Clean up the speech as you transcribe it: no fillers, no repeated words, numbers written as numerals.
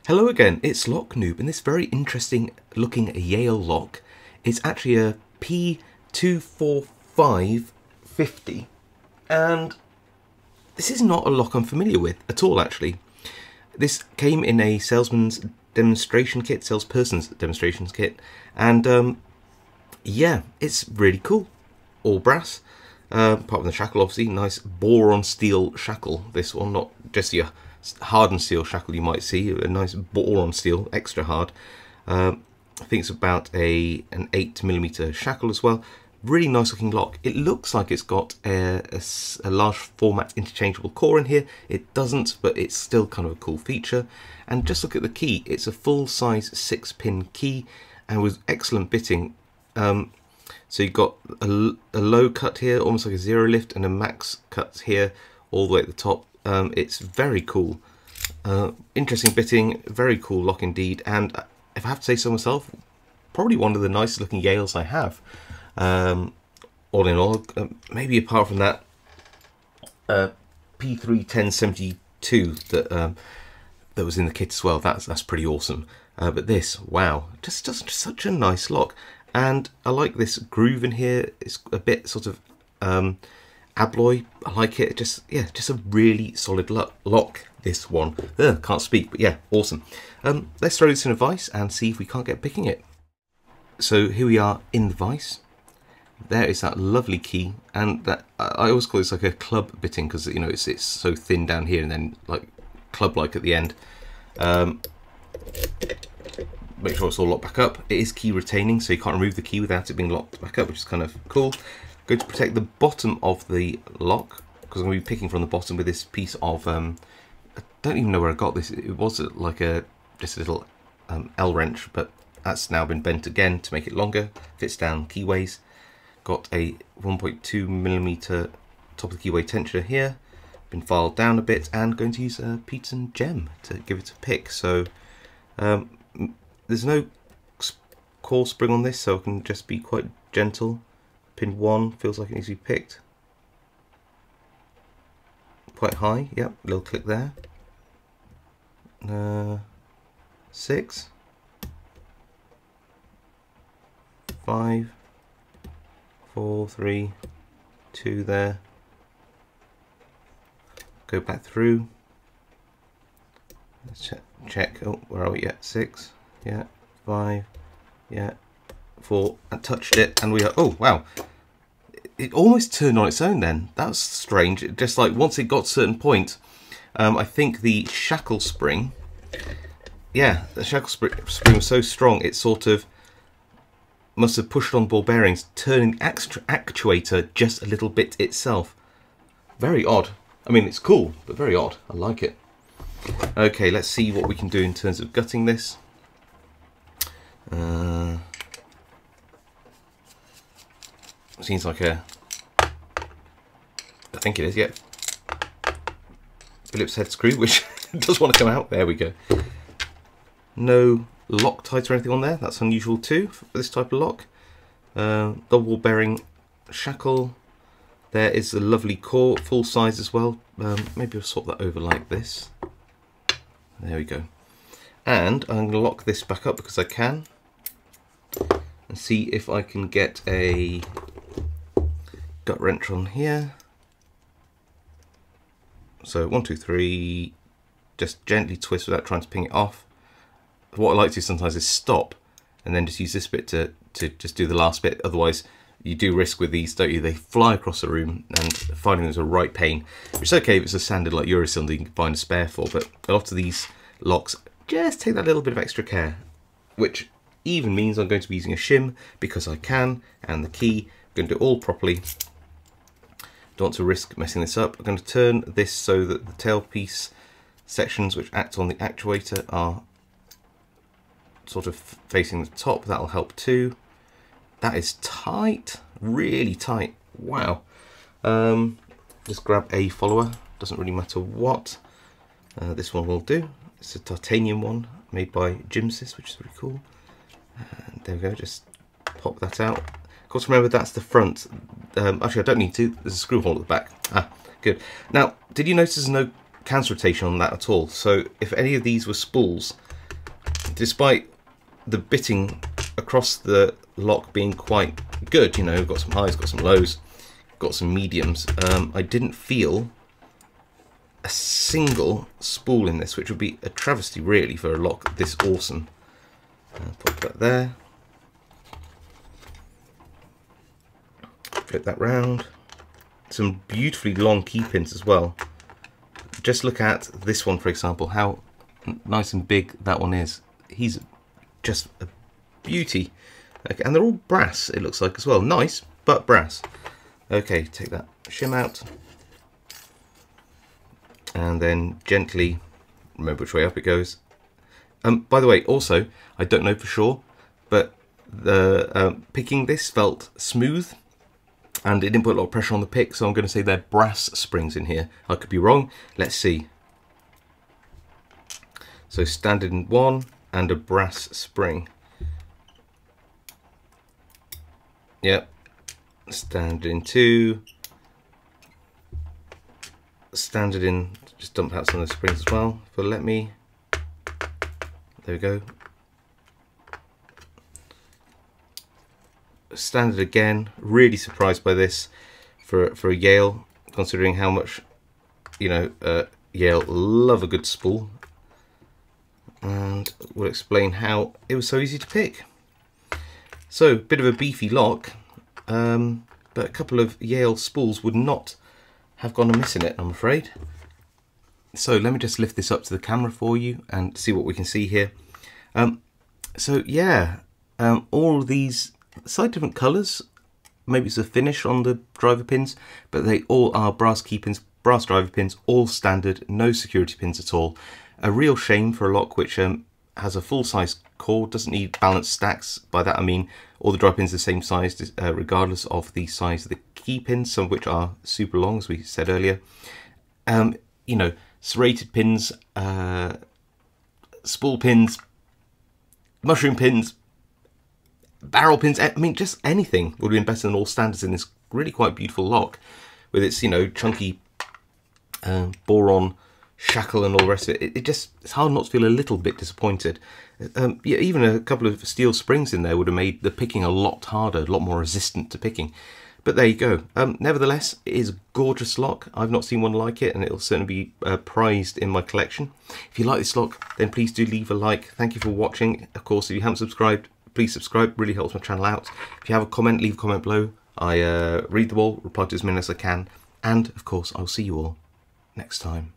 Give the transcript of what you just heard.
Hello again, it's Lock Noob, and this very interesting looking Yale lock is actually a P245 50, and this is not a lock I'm familiar with at all actually. This came in a salesperson's demonstration kit, and yeah, it's really cool. All brass, apart from the shackle obviously, nice boron steel shackle, this one, not just your hardened steel shackle you might see, a nice boron steel, extra hard. I think it's about an 8mm shackle as well. Really nice looking lock. It looks like it's got a large format interchangeable core in here. It doesn't, but it's still kind of a cool feature. And just look at the key. It's a full size 6-pin key and with excellent bitting. So you've got a low cut here, almost like a zero lift, and a max cut here all the way at the top. It's very cool, interesting bitting, very cool lock indeed, and if I have to say so myself, probably one of the nicest looking Yales I have, all in all, maybe apart from that P31072 that was in the kit as well. That's pretty awesome, but this, wow, just such a nice lock. And I like this groove in here. It's a bit sort of abloy. I like it. Just a really solid lock. This one. Can't speak, but yeah, awesome. Let's throw this in a vise and see if we can't get picking it. So here we are in the vise. There is that lovely key, and that I always call this like a club bitting because you know it's so thin down here and then like club-like at the end. Make sure it's all locked back up. It is key retaining, so you can't remove the key without it being locked back up, which is kind of cool. Going to protect the bottom of the lock because I'm going to be picking from the bottom with this piece of I don't even know where I got this. It was like just a little L wrench, but that's now been bent again to make it longer. Fits down keyways. Got a 1.2mm top of the keyway tensioner here. Been filed down a bit, and going to use a Peterson gem to give it a pick. So there's no core spring on this, so it can just be quite gentle. Pin 1 feels like it needs to be picked. Quite high, yep, little click there. 6, 5, 4, 3, 2 there. Go back through. Let's check. Oh, where are we? Yeah, 6. Yeah, 5. Yeah, 4. And touched it, and we are. Oh wow! It almost turned on its own. Then that was strange. It just like once it got to a certain point, I think the shackle spring. Yeah, the shackle spring was so strong it sort of must have pushed on ball bearings, turning actuator just a little bit itself. Very odd. I mean, it's cool, but very odd. I like it. Okay, let's see what we can do in terms of gutting this. Seems like I think it is, yeah. Phillips head screw, which does want to come out. There we go. No Loctite or anything on there. That's unusual too for this type of lock. Double bearing shackle. There is a lovely core, full size as well. Maybe I'll swap that over like this. There we go. And I'm going to lock this back up because I can. And see if I can get a gut wrench on here. So 1, 2, 3. Just gently twist without trying to ping it off. What I like to do sometimes is stop and then just use this bit to just do the last bit. Otherwise, you do risk with these, don't you? They fly across the room, and finding them is a right pain. Which is okay if it's a standard like Eurocylinder you can find a spare for, but a lot of these locks just take that little bit of extra care, which even means I'm going to be using a shim because I can, and the key. I'm going to do it all properly. Don't want to risk messing this up. I'm going to turn this so that the tailpiece sections which act on the actuator are sort of facing the top. That'll help too. That is tight, really tight. Wow. Just grab a follower, doesn't really matter what. This one will do. It's a titanium one made by Gymsys, which is really cool. And there we go, just pop that out. Of course, remember that's the front. Actually, I don't need to. There's a screw hole at the back. Ah, good. Now, did you notice there's no counter rotation on that at all? So if any of these were spools, despite the bitting across the lock being quite good, you know, got some highs, got some lows, got some mediums, I didn't feel a single spool in this, which would be a travesty really for a lock this awesome. Put that there, flip that round. Some beautifully long key pins as well. Just look at this one, for example, how nice and big that one is. He's just a beauty. Okay, and they're all brass, it looks like as well. Nice, but brass. Okay, take that shim out. And then gently, remember which way up it goes. By the way, also, I don't know for sure, but the picking this felt smooth. And it didn't put a lot of pressure on the pick, so I'm going to say they're brass springs in here. I could be wrong. Let's see. So standard in 1 and a brass spring. Yep. Standard in 2. Standard in, just dump out some of the springs as well. But let me, there we go. Standard again. Really surprised by this for a Yale, considering how much, you know, Yale love a good spool, and we'll explain how it was so easy to pick. So bit of a beefy lock, but a couple of Yale spools would not have gone amiss in it, I'm afraid. So let me just lift this up to the camera for you and see what we can see here. So yeah, all of these slightly different colours. Maybe it's a finish on the driver pins, but they all are brass key pins, brass driver pins, all standard, no security pins at all. A real shame for a lock which has a full-size core, doesn't need balanced stacks. By that I mean all the driver pins are the same size, regardless of the size of the key pins, some of which are super long, as we said earlier. You know, serrated pins, spool pins, mushroom pins, barrel pins, I mean, just anything would have been better than all standards in this really quite beautiful lock with its, you know, chunky boron shackle and all the rest of it. It's hard not to feel a little bit disappointed. Yeah, even a couple of steel springs in there would have made the picking a lot harder, a lot more resistant to picking. But there you go. Nevertheless, it is a gorgeous lock. I've not seen one like it, and it'll certainly be prized in my collection. If you like this lock, then please do leave a like. Thank you for watching. Of course, if you haven't subscribed, please subscribe, really helps my channel out. If you have a comment, leave a comment below. I read them all, reply to as many as I can, and of course I'll see you all next time.